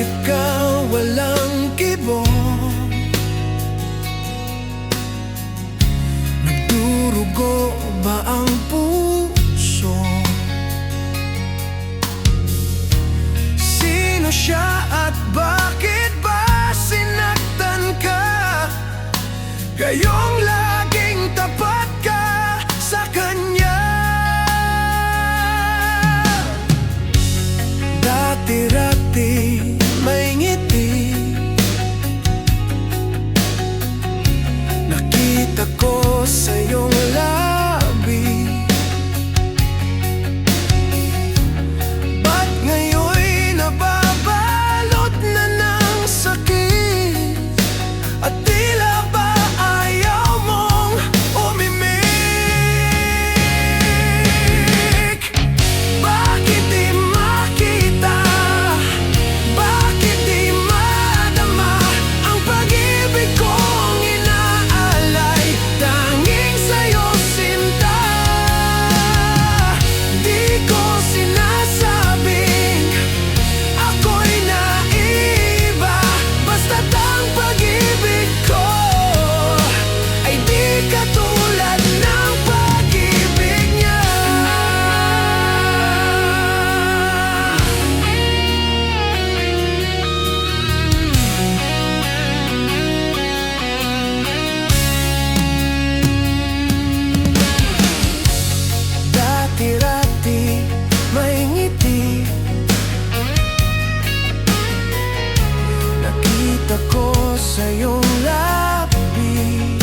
Bakit ka walang kibo? Nagdurugo ba ang puso? Sino siya at bakit ba sinaktan ka? Gayong laging tapat ka sa kanya. Dati-rati may ngiti, nakita ko sa iyong labi. Ba't ngayon'y nababalot na ng sakit? At tila ba ayaw mong umimik? Bakit di makita? Bakit di madama ang pag-ibig kong inaalay? Tanging sa'yo sinta. Di ko sinasabing ako'y naiba, basta't ang pag-ibig ko ay di katulad ng pag-ibig niya. Dati-rati may ngiti, nakita ko sa iyong labi.